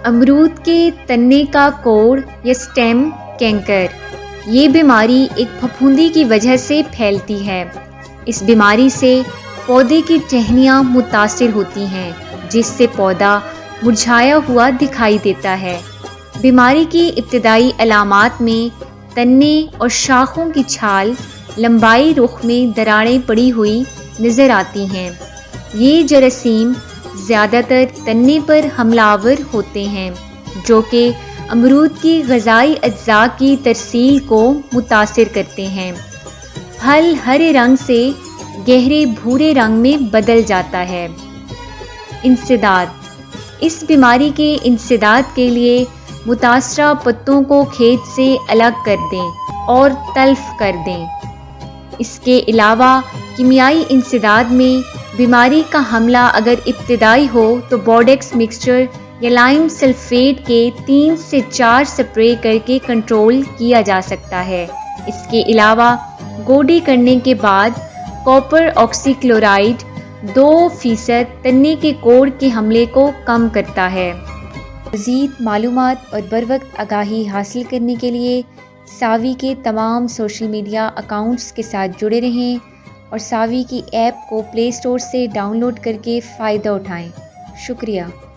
अमरूद के तने का कोड़ या स्टेम कैंकर, ये बीमारी एक फफूंदी की वजह से फैलती है। इस बीमारी से पौधे की टहनियाँ मुतासिर होती हैं, जिससे पौधा मुरझाया हुआ दिखाई देता है। बीमारी की इब्तदाई अलामात में तने और शाखों की छाल, लंबाई रुख में दरारें पड़ी हुई नज़र आती हैं। ये जरासीम ज़्यादातर तने पर हमलावर होते हैं, जो कि अमरूद की ग़िज़ाई अज्जा की तरसील को मुतासिर करते हैं। फल हरे रंग से गहरे भूरे रंग में बदल जाता है। इंसदाद, इस बीमारी के इंसदाद के लिए मुतासरा पत्तों को खेत से अलग कर दें और तल्फ कर दें। इसके अलावा कीमियाई इंसदाद में बीमारी का हमला अगर इब्तदाई हो तो बोडेक्स मिक्सचर या लाइम सल्फेट के 3 से 4 स्प्रे करके कंट्रोल किया जा सकता है। इसके अलावा गोडी करने के बाद कॉपर ऑक्सीक्लोराइड 2% तने के कोड़ के हमले को कम करता है। मज़ीद मालूमात और बरवक्त आगाही हासिल करने के लिए सावी के तमाम सोशल मीडिया अकाउंट्स के साथ जुड़े रहें और सावी की ऐप को प्ले स्टोर से डाउनलोड करके फ़ायदा उठाएं। शुक्रिया।